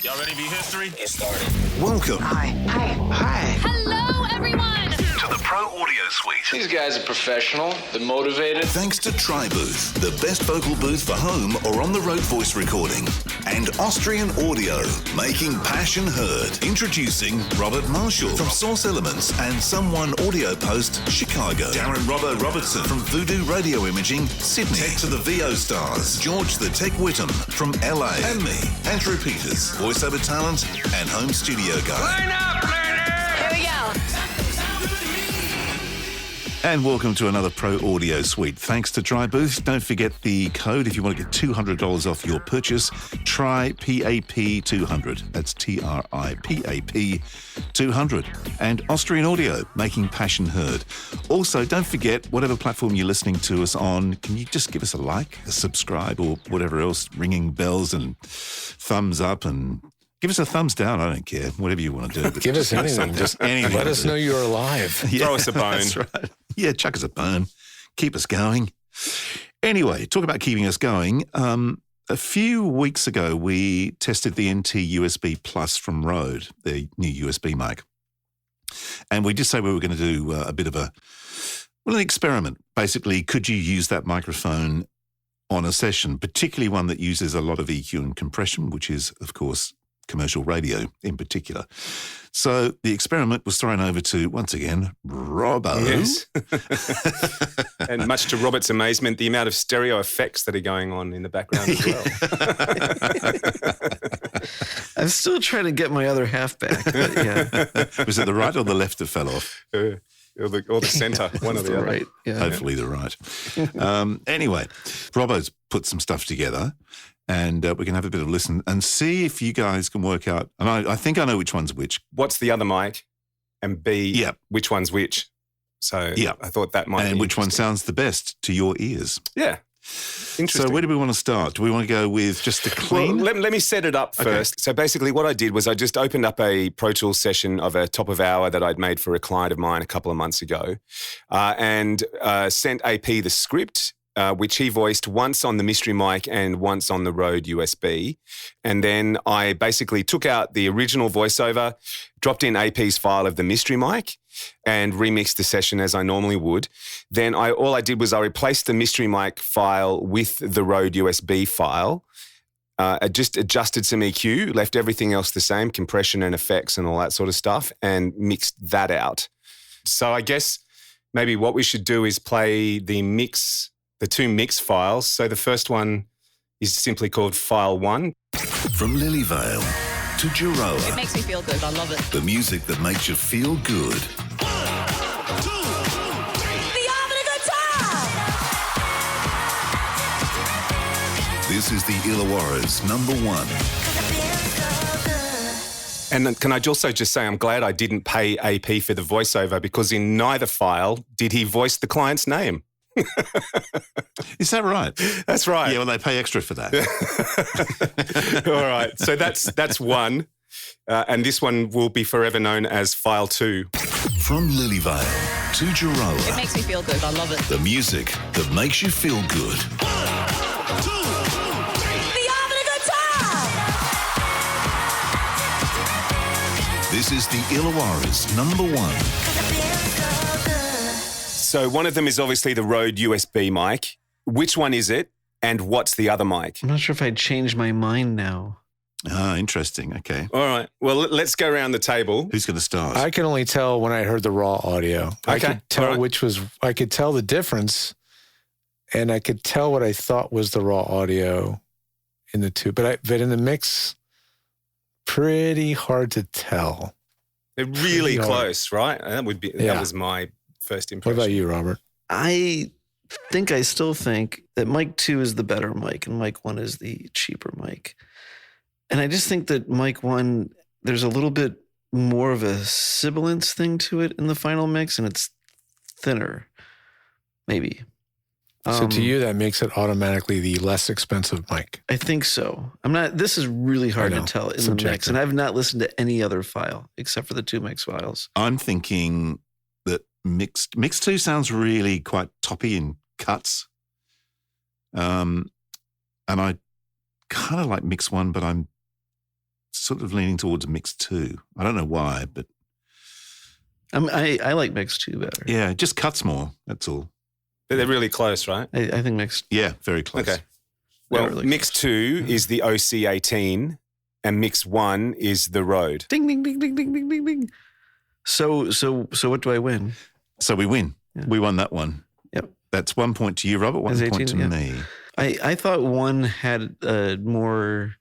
Y'all ready to be history? Get started. Welcome. Hi. Hello, everyone. To the Pro Audio Suite. These guys are professional. They're motivated. Thanks to TriBooth, the best vocal booth for home or on-the-road voice recording. And Austrian Audio, making passion heard. Introducing Robert Marshall from Source Elements and Someone Audio Post, Chicago. Darren Robbo Robertson from Voodoo Radio Imaging, Sydney. Tech to the VO Stars, George the Tech Whittam from LA. And me, Andrew Peters, voiceover talent and home studio guy. Line up, learner! Here we go. And welcome to another Pro Audio Suite. Thanks to TriBooth. Don't forget the code if you want to get $200 off your purchase. Try PAP200. That's TRIPAP 200. And Austrian Audio, making passion heard. Also, don't forget, whatever platform you're listening to us on, can you just give us a like, a subscribe, or whatever else, ringing bells and thumbs up and... Give us a thumbs down. I don't care. Whatever you want to do. Give us anything. Just anything. let us know you're alive. Yeah, Throw us a bone. That's right. Yeah, chuck us a bone. Keep us going. Anyway, talk about keeping us going. A few weeks ago, we tested the NT USB Plus from Rode, the new USB mic. And we did say we were going to do a bit of an experiment. Basically, could you use that microphone on a session, particularly one that uses a lot of EQ and compression, which is, of course, commercial radio in particular. So the experiment was thrown over to, once again, Robbo. Yes. And much to Robert's amazement, the amount of stereo effects that are going on in the background as well. I'm still trying to get my other half back. But yeah. Was it the right or the left that fell off? Or the centre, one or the other. Right. Yeah. Hopefully the right. Anyway, Robbo's put some stuff together and we can have a bit of a listen and see if you guys can work out. And I think I know which one's which. What's the other mic? And B, Yeah. which one's which? So Yeah. I thought that might be And which one interesting. sounds the best to your ears. Yeah. Interesting. So where do we want to start? Do we want to go with just a clean? Well, let me set it up first. So basically what I did was I just opened up a Pro Tools session of a top of hour that I'd made for a client of mine a couple of months ago and sent AP the script, which he voiced once on the mystery mic and once on the Rode USB. And then I basically took out the original voiceover, dropped in AP's file of the mystery mic and remixed the session as I normally would. Then all I did was I replaced the mystery mic file with the Rode USB file. I just adjusted some EQ, left everything else the same, compression and effects and all that sort of stuff, and mixed that out. So I guess maybe what we should do is play the two mix files. So the first one is simply called File 1. From Lilyvale to It Giroa, makes me feel good. I love it. the music that makes you feel good. Be having a good time. This is the Illawarra's #1. And then can I also just say I'm glad I didn't pay AP for the voiceover because in neither file did he voice the client's name. Is that right? That's right. Yeah, well, they pay extra for that. All right. So that's one. And this one will be forever known as File 2. From Lilyvale to It Giroa, makes me feel good. I love it. the music that makes you feel good. Be having a good time. This is the Illawarra's #1. So one of them is obviously the Rode USB mic. Which one is it? And what's the other mic? I'm not sure if I'd change my mind now. Ah, interesting. Okay. All right. Well, let's go around the table. Who's going to start? I can only tell when I heard the raw audio. I Okay, could tell all right. I could tell the difference, and I could tell what I thought was the raw audio in the two. But in the mix, pretty hard to tell. They're really Pretty hard. close, right? That was my first What impression. about you, Robert? I still think that mic 2 is the better mic and mic 1 is the cheaper mic. And I just think that mic 1, there's a little bit more of a sibilance thing to it in the final mix and it's thinner, maybe. So to you, that makes it automatically the less expensive mic. I think so. This is really hard I to know. tell in the mix. Subjective. And I've not listened to any other file except for the 2 mix files. I'm thinking that mix 2 sounds really quite toppy in cuts. And I kind of like mix 1, but I'm sort of leaning towards mix 2. I don't know why, but I like mix 2 better. yeah, it just cuts more. That's all. But they're really close, right? I think mix. Yeah, very close. Okay. Well, really mix 2 is the OC18 and mix 1 is the Rode. Ding ding ding ding ding ding ding ding. So what do I win? So we win. Yeah. We won that one. Yep. That's 1 point to you, Robert. 1 That's point 18, to yeah. me. I thought one had a more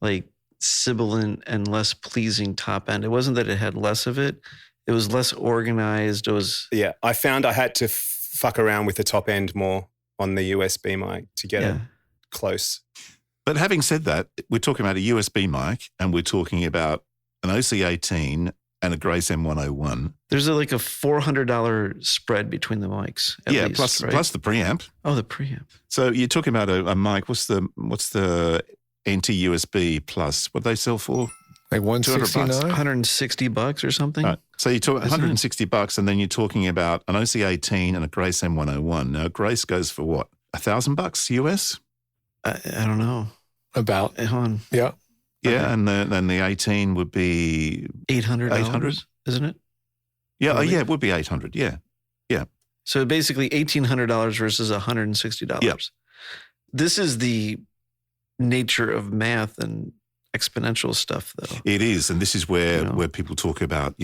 like sibilant and less pleasing top end. It wasn't that it had less of it. It was less organized. It was Yeah, I found I had to fuck around with the top end more on the USB mic to get it close. But having said that, we're talking about a USB mic and we're talking about an OC18 and a Grace M101. There's like a $400 spread between the mics. At least, plus right? plus the preamp. Oh, the preamp. So you're talking about a mic. What's the NT USB plus? What they sell for? Like $169? $160 or something. Right. So you talk Isn't it? $160, and then you're talking about an OC18 and a Grace M101. Now Grace goes for what? $1,000 US? I don't know. About. Hold on. Yeah. Yeah, and then the 18 would be $800, 800? isn't it? yeah, Probably. yeah, it would be 800. Yeah, So basically $1,800 versus $160. Yep. This is the nature of math and exponential stuff, though. it is, and this is where You know. where people talk about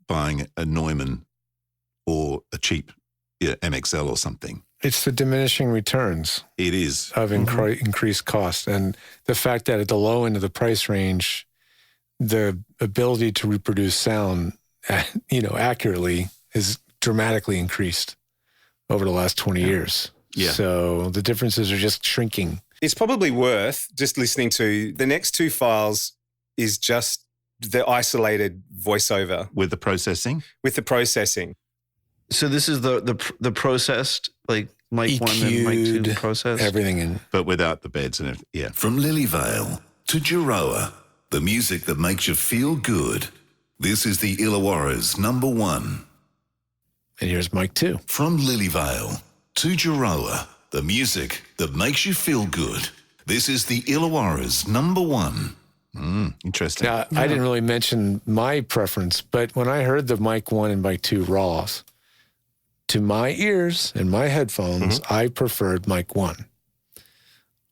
buying a Neumann or a cheap MXL or something. It's the diminishing returns It is. of increased cost. And the fact that at the low end of the price range, the ability to reproduce sound, accurately is dramatically increased over the last 20 years. Yeah. So the differences are just shrinking. It's probably worth just listening to the next 2 files is just the isolated voiceover With the processing. with the processing. So this is the processed, like mic 1 and mic 2 EQ'd, processed. Everything in. But without the beds and everything. Yeah. From Lilyvale to Giroa, the music that makes you feel good. This is the Illawarra's #1. And here's mic 2. From Lilyvale to Giroa, the music that makes you feel good. This is the Illawarra's #1. Interesting. Now, I didn't really mention my preference, but when I heard the mic 1 and mic 2 raws, to my ears and my headphones, I preferred mic 1.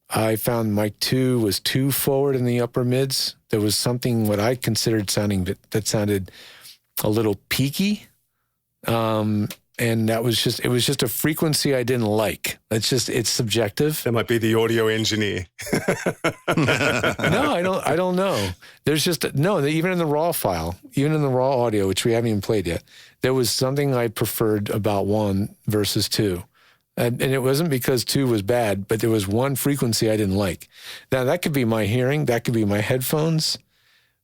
I found mic 2 was too forward in the upper mids. There was something what I considered that sounded a little peaky. And it was just a frequency I didn't like. It's subjective. That might be the audio engineer. No, I don't know. There's just no, even in the raw file, even in the raw audio, which we haven't even played yet, there was something I preferred about 1 versus 2. And it wasn't because 2 was bad, but there was one frequency I didn't like. Now, that could be my hearing, that could be my headphones,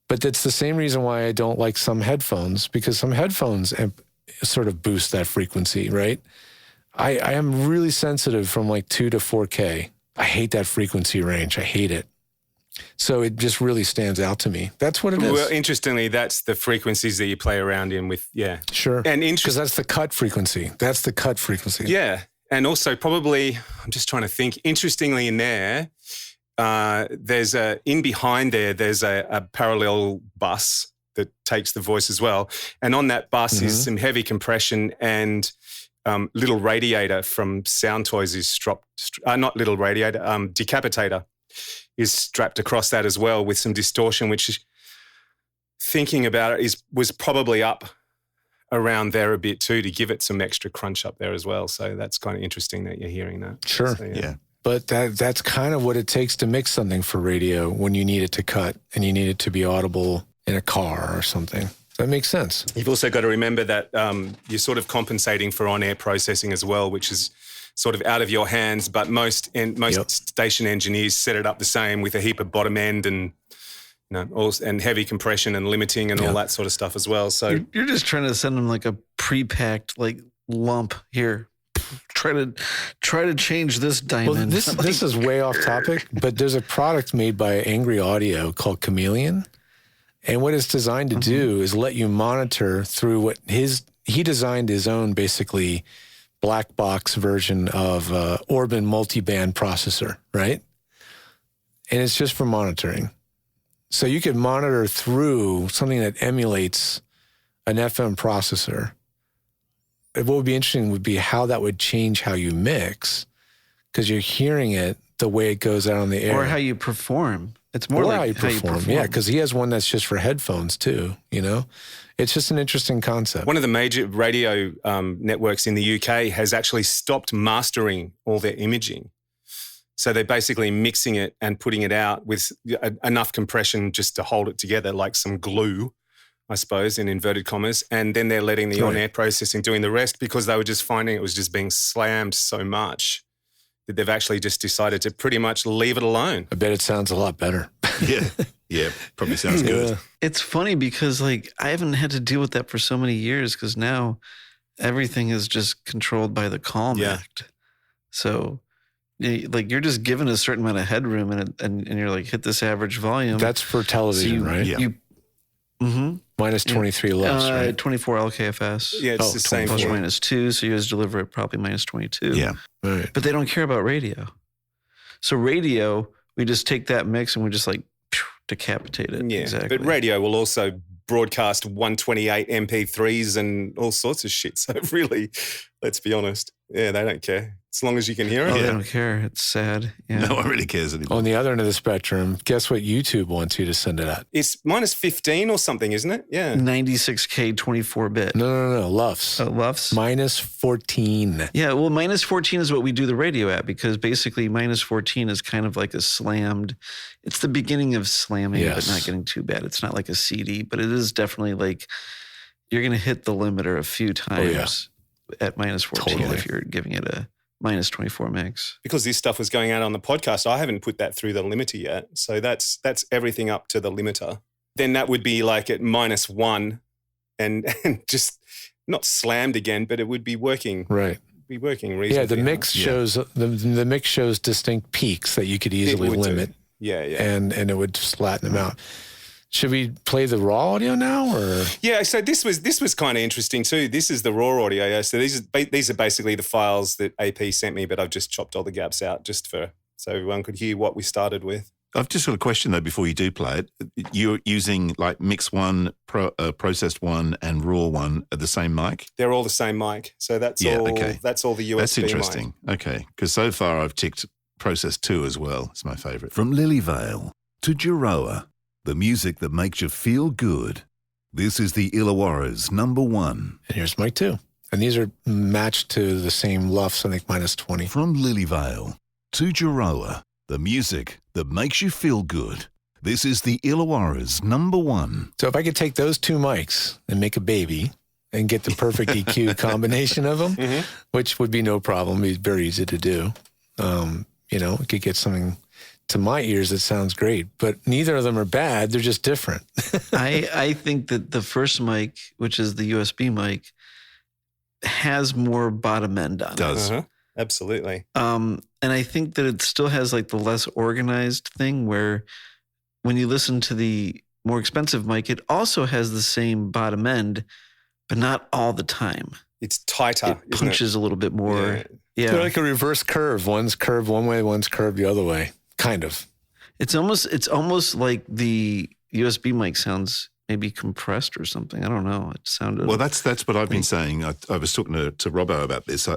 but that's the same reason why I don't like some headphones, because some headphones sort of boost that frequency, right? I am really sensitive from like 2 to 4K. I hate that frequency range. I hate it. So it just really stands out to me. That's what it is. Well, interestingly, that's the frequencies that you play around in with, yeah. Sure. And Because that's the cut frequency. That's the cut frequency. Yeah. And also probably, I'm just trying to think, interestingly in there, there's in behind there's a parallel bus that takes the voice as well. And on that bus is some heavy compression and little radiator from Sound Toys is not little radiator, decapitator is strapped across that as well with some distortion, which is, thinking about it, was probably up around there a bit too to give it some extra crunch up there as well. So that's kind of interesting that you're hearing that. Sure. So, Yeah. But that's kind of what it takes to mix something for radio when you need it to cut and you need it to be audible in a car or something. That makes sense. You've also got to remember that you're sort of compensating for on-air processing as well, which is sort of out of your hands. But most station engineers set it up the same with a heap of bottom end and and heavy compression and limiting and all that sort of stuff as well. So You're just trying to send them like a pre-packed like lump here. Try to change this diamond. Well, this is way off topic, but there's a product made by Angry Audio called Chameleon. And what it's designed to do is let you monitor through what he designed his own basically black box version of Orban multiband processor, right? And it's just for monitoring. So you could monitor through something that emulates an FM processor. What would be interesting would be how that would change how you mix, because you're hearing it the way it goes out on the air. Or how you perform. It's more like how you perform. Yeah, because he has one that's just for headphones too, you know? It's just an interesting concept. One of the major radio networks in the UK has actually stopped mastering all their imaging. So they're basically mixing it and putting it out with enough compression just to hold it together, like some glue, I suppose, in inverted commas. And then they're letting the on-air processing doing the rest, because they were just finding it was just being slammed so much that they've actually just decided to pretty much leave it alone. I bet it sounds a lot better. Yeah, probably sounds good. Yeah. It's funny because like I haven't had to deal with that for so many years, because now everything is just controlled by the Calm Act. So like you're just given a certain amount of headroom and you're like, hit this average volume. That's for television, right? Yeah. Minus 23 lux, right? 24 LKFS. Yeah, it's the same. Plus or for minus 2. So you guys deliver it probably minus 22. Yeah. Right. But they don't care about radio. So radio, we just take that mix and we just like decapitate it. Yeah, exactly. but radio will also broadcast 128 MP3s and all sorts of shit. So really, let's be honest, they don't care. As long as you can hear it. Oh, they don't care. It's sad. Yeah. No one really cares anymore. On the other end of the spectrum, guess what YouTube wants you to send it at? It's minus 15 or something, isn't it? Yeah. 96K 24-bit. No. Lufs. Lufs? Minus 14. Yeah, well, minus 14 is what we do the radio at, because basically minus 14 is kind of like a slammed. It's the beginning of slamming, but not getting too bad. It's not like a CD, but it is definitely like you're going to hit the limiter a few times at minus 14 if you're giving it a minus 24 mix. Because this stuff was going out on the podcast, I haven't put that through the limiter yet. So that's everything up to the limiter. Then that would be like at minus 1 and just not slammed again, but it would be working. Right. Be working reasonably. Yeah, the mix shows the mix shows distinct peaks that you could easily limit. Yeah. And it would just flatten them out. Should we play the raw audio now, or? Yeah, so this was kind of interesting too. This is the raw audio. Yeah. So these are basically the files that AP sent me, but I've just chopped all the gaps out just so everyone could hear what we started with. I've just got a question though before you do play it. You're using like Mix 1, Processed 1 and Raw 1 at the same mic? They're all the same mic. So that's all the USB That's interesting. mic. Okay. Because so far I've ticked Processed 2 as well. It's my favourite. From Lilyvale to Giroa, the music that makes you feel good. This is the Illawarra's number 1. And here's mic 2. And these are matched to the same Lufs, I think minus 20. From Lilyvale to Giroa, the music that makes you feel good. This is the Illawarra's number 1. So if I could take those two mics and make a baby and get the perfect EQ combination of them, which would be no problem, it'd be very easy to do. We could get something to my ears that sounds great, but neither of them are bad. They're just different. I think that the first mic, which is the USB mic, has more bottom end on it. Does. Absolutely. And I think that it still has like the less organized thing where when you listen to the more expensive mic, it also has the same bottom end, but not all the time. It's tighter. It punches a little bit more. Yeah. They're like a reverse curve. One's curved one way, one's curved the other way. Kind of. It's almost like the USB mic sounds maybe compressed or something. I don't know. It sounded. Well, that's what I've been saying. I was talking to Robbo about this.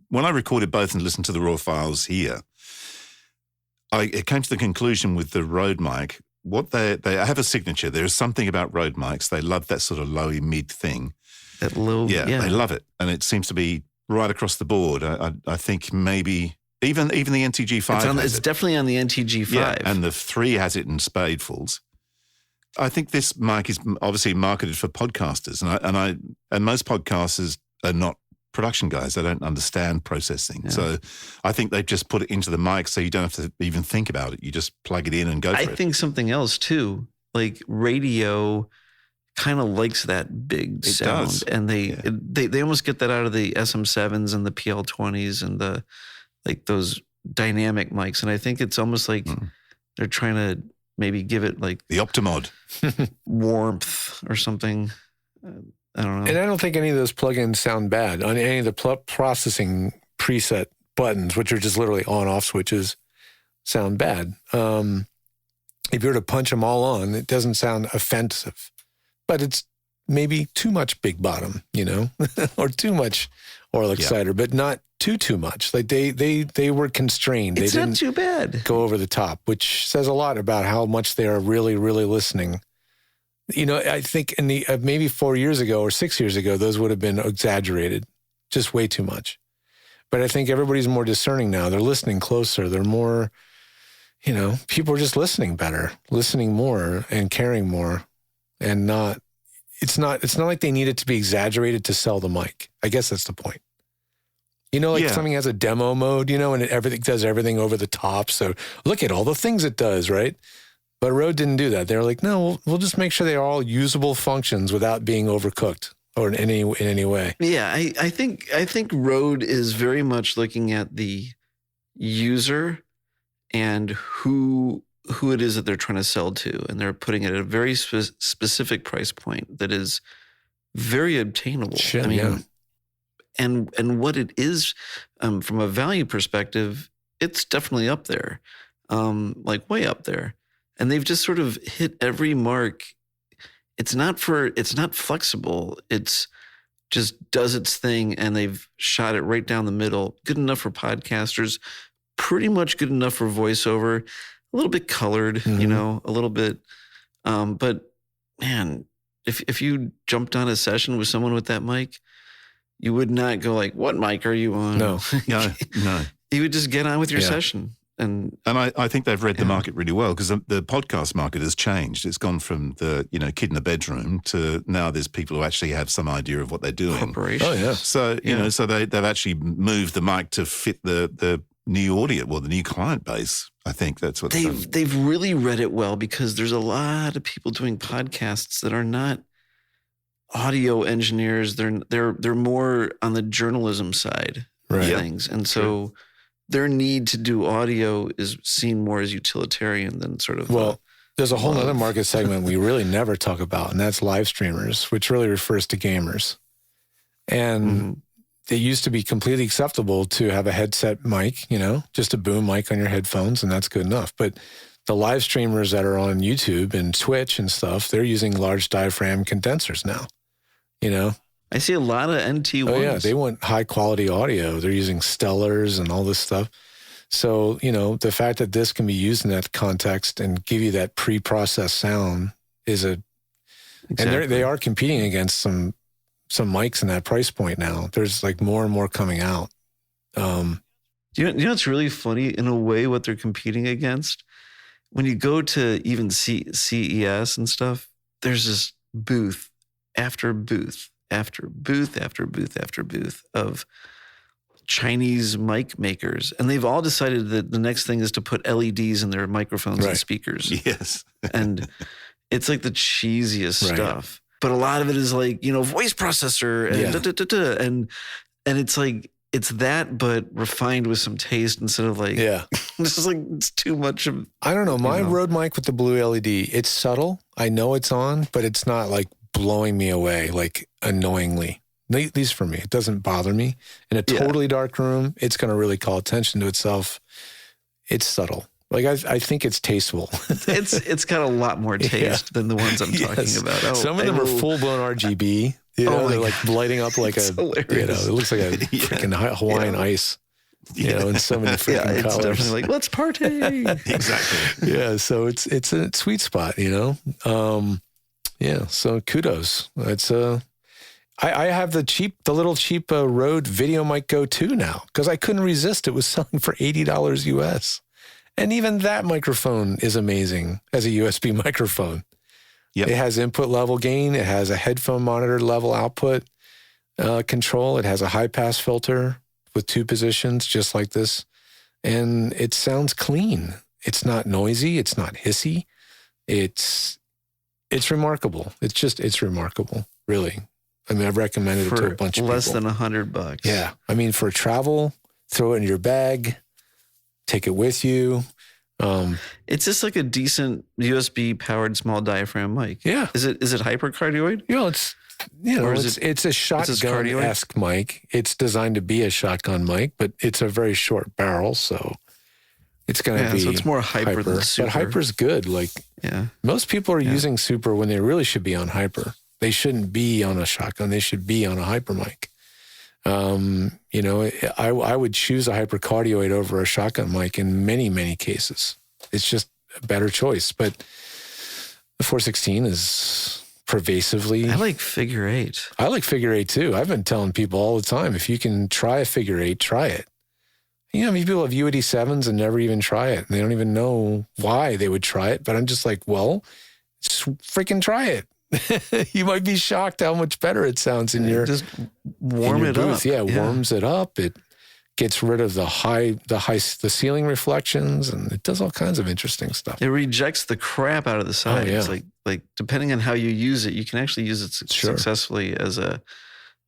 When I recorded both and listened to the raw files here, it came to the conclusion with the Rode mic. What they have a signature. There is something about Rode mics. They love that sort of lowy mid thing. That low. Yeah, they love it, and it seems to be right across the board. I think maybe. Even the NTG5 it's definitely on the NTG5. Yeah, and the 3 has it in spadefuls. I think this mic is obviously marketed for podcasters, and most podcasters are not production guys. They don't understand processing. Yeah. So I think they've just put it into the mic so you don't have to even think about it. You just plug it in and go for it. I think something else too, like radio kind of likes that big sound. Does. And they almost get that out of the SM7s and the PL20s and the like those dynamic mics. And I think it's almost like they're trying to maybe give it like the Optimod warmth or something. I don't know. And I don't think any of those plugins sound bad on any of the processing preset buttons, which are just literally on-off switches, sound bad. if you were to punch them all on, it doesn't sound offensive, but it's maybe too much big bottom, or too much oral exciter, but not too much. Like they were constrained. It's they not didn't too bad. go over the top, which says a lot about how much they are really, really listening. I think in the maybe 4 years ago or 6 years ago, those would have been exaggerated, just way too much. But I think everybody's more discerning now. They're listening closer. They're more, people are just listening better, listening more and caring more, and not. It's not like they need it to be exaggerated to sell the mic. I guess that's the point. Something has a demo mode, and everything does everything over the top. So look at all the things it does, right? But Rode didn't do that. They were like, no, we'll just make sure they are all usable functions without being overcooked or in any way. Yeah, I think Rode is very much looking at the user and who it is that they're trying to sell to, and they're putting it at a very specific price point that is very obtainable. Shit, I mean, yeah. and what it is from a value perspective, it's definitely up there, like way up there. And they've just sort of hit every mark. It's not flexible. It's just does its thing, and they've shot it right down the middle. Good enough for podcasters, pretty much good enough for voiceover. A little bit colored, a little bit. But man, if you jumped on a session with someone with that mic, you would not go like, "What mic are you on?" No. You would just get on with your session. And I think they've read the market really well, because the podcast market has changed. It's gone from the kid in a bedroom to now there's people who actually have some idea of what they're doing. Corporations. Oh yeah. So so they've actually moved the mic to fit the new audience, the new client base. I think that's what they've really read it well, because there's a lot of people doing podcasts that are not audio engineers. They're more on the journalism side of things, and so their need to do audio is seen more as utilitarian than sort of. Well, there's a whole other market segment we really never talk about, and that's live streamers, which really refers to gamers. And it used to be completely acceptable to have a headset mic, just a boom mic on your headphones, and that's good enough. But the live streamers that are on YouTube and Twitch and stuff, they're using large diaphragm condensers now, I see a lot of NT ones. Oh yeah, they want high quality audio. They're using Stellars and all this stuff. So, the fact that this can be used in that context and give you that pre-processed sound is and they are competing against some mics in that price point now. There's like more and more coming out. You know what's really funny in a way what they're competing against? When you go to even CES and stuff, there's this booth after booth after booth after booth after booth of Chinese mic makers. And they've all decided that the next thing is to put LEDs in their microphones and speakers. Yes. And it's like the cheesiest stuff. But a lot of it is like, voice processor and and it's like, it's that, but refined with some taste instead of like, it's just like, it's too much of. I don't know. My Rode mic with the blue LED, it's subtle. I know it's on, but it's not like blowing me away, like annoyingly. At least for me, it doesn't bother me. In a totally dark room, it's going to really call attention to itself. It's subtle. Like I think it's tasteful. It's got a lot more taste than the ones I'm talking about. Oh, some of them are full blown RGB. They're like lighting up like it's hilarious. it looks like a freaking Hawaiian ice. In so many freaking it's colors. Definitely like, let's party. Exactly. Yeah, so it's a sweet spot, so kudos. It's I have the little cheap Rode Video Mic Go 2 now, because I couldn't resist. It was selling for $80 US. And even that microphone is amazing as a USB microphone. Yep. It has input level gain. It has a headphone monitor level output control. It has a high pass filter with 2 positions, just like this. And it sounds clean. It's not noisy. It's not hissy. It's remarkable. It's remarkable, really. I mean, I've recommended it to a bunch of people. Less than $100. Yeah. I mean, for travel, throw it in your bag, take it with you. It's just like a decent USB powered small diaphragm mic. Yeah. Is it hypercardioid? It's a shotgun-esque mic. It's designed to be a shotgun mic, but it's a very short barrel, so it's going to be so it's more hyper than super. But hyper's good. Like Yeah. Most people are using super when they really should be on hyper. They shouldn't be on a shotgun. They should be on a hyper mic. You know, I would choose a hypercardioid over a shotgun mic in many, many cases. It's just a better choice. But the 416 is pervasively. I like figure 8. I like figure 8 too. I've been telling people all the time, if you can try a figure 8, try it. You know, I mean, people have U87s and never even try it. And they don't even know why they would try it. But I'm just like, well, just freaking try it. You might be shocked how much better it sounds in your just warm it booth. up. Yeah, warms it up. It gets rid of the ceiling reflections, and it does all kinds of interesting stuff. It rejects the crap out of the side. yeah. It's like depending on how you use it, you can actually use it successfully as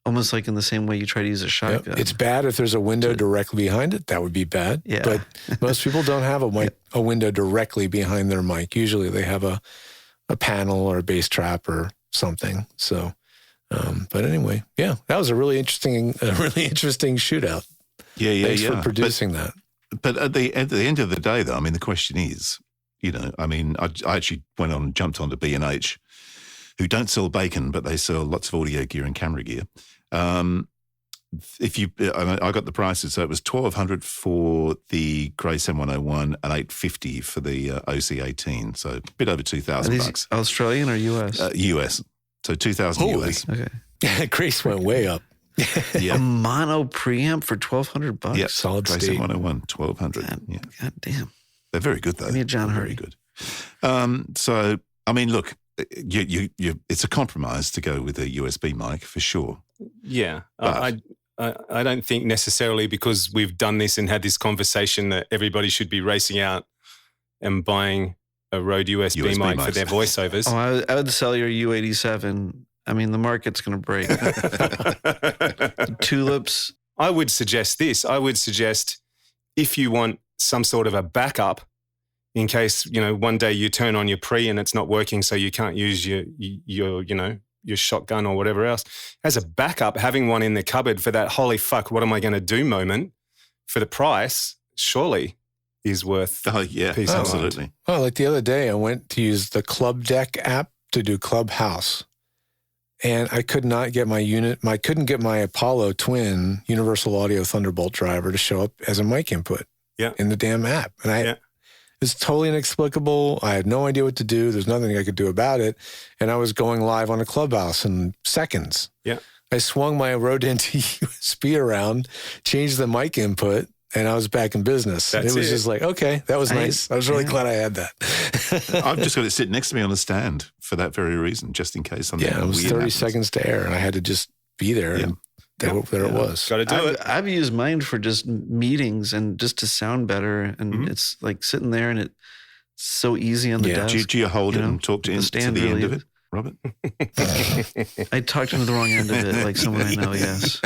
almost like in the same way you try to use a shotgun. It's bad if there's a window directly behind it. That would be bad. Yeah. But most people don't have a window directly behind their mic. Usually they have a panel or a bass trap or something. So, but anyway, yeah, that was a really interesting shootout. Yeah. Thanks for producing that. But at the end of the day, though, I mean, the question is, you know, I mean, I actually went on and jumped onto B&H, who don't sell bacon, but they sell lots of audio gear and camera gear. I got the prices, so it was $1,200 for the Grace M101 and $850 for the OC18, so a bit over $2,000. Australian or US? US, so $2,000 US. Okay. Grace went way up. Yeah, A mono preamp for $1,200. yeah, solid Grace state. M101, $1,200. Yeah, God damn. they're very good though. Give me a John They're Hurry. Very good. So I mean, look, you it's a compromise to go with a USB mic for sure. Yeah. But- I don't think necessarily because we've done this and had this conversation that everybody should be racing out and buying a Rode USB mic for mics. their voiceovers. Oh, I would sell your U87. I mean, the market's going to break. Tulips. I would suggest this. I would suggest if you want some sort of a backup in case, you know, one day you turn on your pre and it's not working, so you can't use your you know, your shotgun or whatever else. As a backup, having one in the cupboard for that holy fuck, what am I going to do moment for the price surely is worth Oh yeah, peace of mind. absolutely. Well, like the other day, I went to use the Club Deck app to do Clubhouse. And I could not get couldn't get my Apollo Twin Universal Audio Thunderbolt driver to show up as a mic input in the damn app. And it's totally inexplicable. I had no idea what to do. There's nothing I could do about it. And I was going live on a Clubhouse in seconds. Yeah. I swung my Rode NT USB around, changed the mic input, and I was back in business. That's It was it. just like, okay, that was nice. I was really glad I had that. I've just got it sit next to me on the stand for that very reason, just in case something Yeah, it was weird 30 happens. seconds to air, and I had to just be there, and there it was. Got to do it. I've used mine for just meetings and just to sound better. And it's like sitting there and it's so easy on the desk. Do you hold you it know, and talk to the the stand end really of is- it, Robert? I talked into the wrong end of it, like someone I know, yes.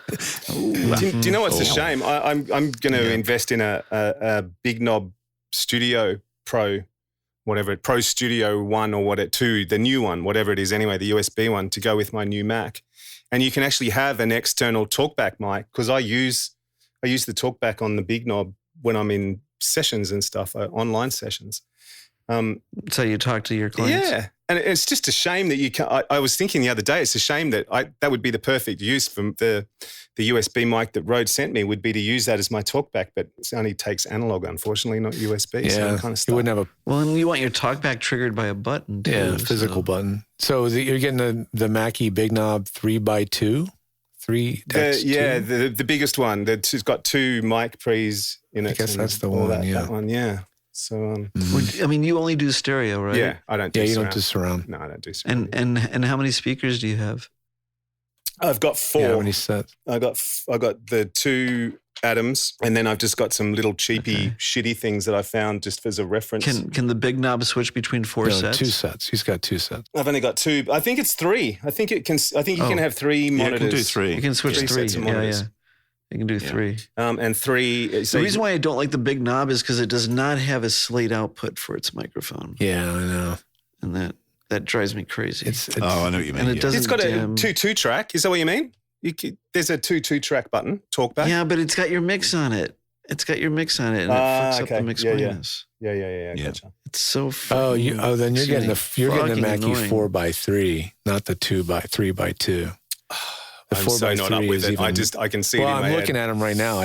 Do you know what's a shame? I'm going to invest in a Big Knob Studio Pro, Pro Studio 1 or 2, the new one, whatever it is anyway, the USB one to go with my new Mac. And you can actually have an external talkback mic because I use the talkback on the Big Knob when I'm in sessions and stuff, online sessions. So you talk to your clients? Yeah. And it's just a shame that you can't. I was thinking the other day, it's a shame that that would be the perfect use from the USB mic that Rode sent me would be to use that as my talkback, but it only takes analog, unfortunately, not USB. So I'm kind of you stuck. wouldn't have a Well, and you want your talkback triggered by a button, too. physical button. So you're getting the Mackie Big Knob 3x2, 3x2. The biggest one. It's got 2 mic pre's in it. I guess and that's the all one, That one, yeah. So I mean, you only do stereo, right? yeah, I don't. Do you surround. don't do surround. No, I don't do surround. And how many speakers do you have? I've got 4. Yeah, how many sets? I got the 2 Atoms, and then I've just got some little cheapy, shitty things that I found just as a reference. Can the big knob switch between 4 No, sets? 2 sets. He's got 2 sets. I've only got 2. I think it's 3. I think you can have 3 Yeah, monitors. you can do 3. You can switch 3 3. sets of Yeah, monitors. yeah. You can do 3. And 3. So The reason why I don't like the big knob is because it does not have a slate output for its microphone, Yeah, I know. and that drives me crazy. It's Oh, I know what you mean. and it yeah. doesn't it's got dim. a 2 track. Is that what you mean? There's a 2 track button. Talkback. Yeah, but it's got your mix on it, It's got your mix on it, and it fucks up the mix minus. Yeah. Gotcha. It's so. Then you're getting the Mackie annoying. 4x3, not the 3x2. The I'm so not up with it. I can see it in my I'm head. looking at them right now.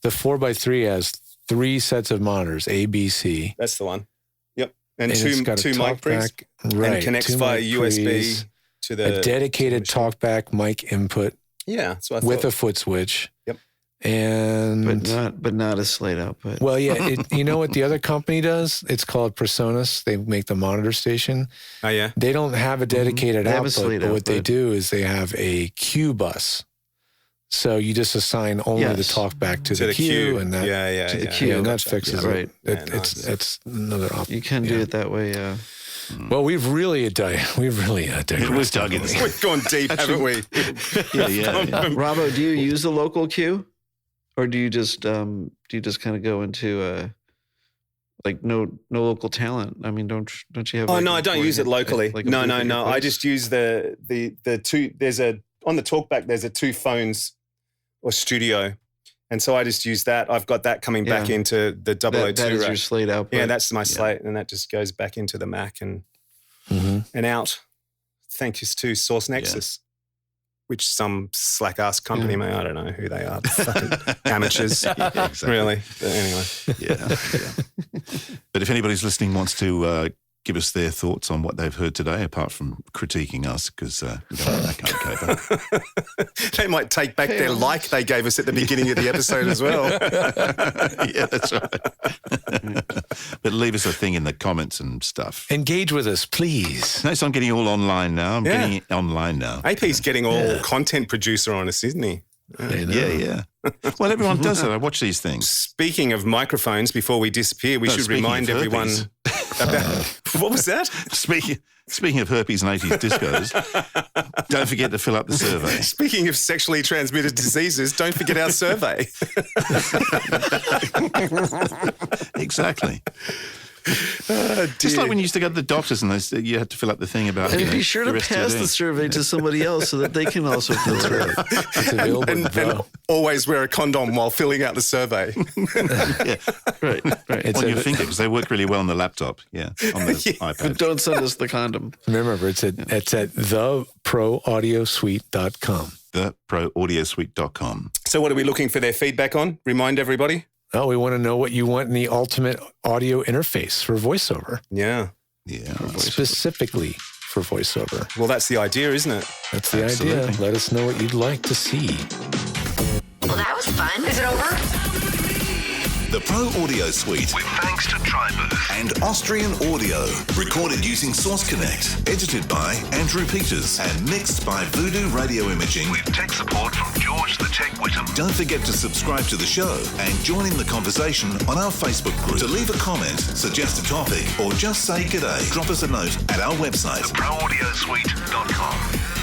The 4x3 has 3 sets of monitors, A, B, C. That's the one. Yep. And it's two got a mic pre's. talkback, right? And connects two via mic USB pre's, to the a dedicated talkback mic input Yeah, that's what I with thought. a foot switch. Yep. And but not a slate output. well, yeah, you know what the other company does? It's called Presonus. They make the monitor station. Oh yeah. They don't have a dedicated They have a output, slate but what they output. do is they have a Q bus. So you just assign only the Yes. talkback to the Q, and that to the yeah. Q. and that Gotcha. fixes Yeah, it. right. It's another option. You can do it that way. Well, we've really digressed. It was dug in. We've gone deep, haven't we? Yeah. Robbo, do you use the local queue, or do you just kind of go into like no local talent? I mean, don't you have? Oh like, no, I don't use it locally. like a No. booth at your I place? just use the two. There's on the talkback. There's a 2 phones or studio, and so I just use that. I've got that coming back Yeah. into the 002 that is rack. your slate output. Yeah, that's my slate, and that just goes back into the Mac and out. Thanks to Source Nexus, which some slack ass company may. I don't know who they are. Fucking amateurs, Exactly. really. But anyway, Yeah. But if anybody's listening wants to give us their thoughts on what they've heard today, apart from critiquing us, because we don't want that kind of caper. they might take back their like they gave us at the beginning of the episode as well. Yeah, that's right. But leave us a thing in the comments and stuff. Engage with us, please. Notice I'm getting all online now. I'm getting it online now. AP's getting all content producer on us, isn't he? Yeah. Well, everyone does it. I watch these things. Speaking of microphones, before we disappear, we No, should speaking remind of everyone herpes. about what was that? Speaking of herpes and 80s discos, don't forget to fill up the survey. Speaking of sexually transmitted diseases, don't forget our survey. Exactly. Just like when you used to go to the doctors and you had to fill up the thing about. And be sure to your pass STD. the survey to somebody else so that they can also fill it out. It's available. and always wear a condom while filling out the survey. Right. It's on your finger, because they work really well on the laptop. Yeah, on the iPad. But don't send us the condom. Remember, it's at theproaudiosuite.com. theproaudiosuite.com. So what are we looking for their feedback on? Remind everybody. Oh, we want to know what you want in the ultimate audio interface for voiceover, Yeah. Yeah. specifically for voiceover. Well, that's the idea, isn't it? That's the idea. Absolutely. Let us know what you'd like to see. Well, that was fun. Is it over? The Pro Audio Suite, with thanks to Tribooth and Austrian Audio. Recorded using Source Connect. Edited by Andrew Peters and mixed by Voodoo Radio Imaging with tech support from George the Tech Whittam. Don't forget to subscribe to the show and join in the conversation on our Facebook group. To leave a comment, suggest a topic, or just say g'day, drop us a note at our website, theproaudiosuite.com.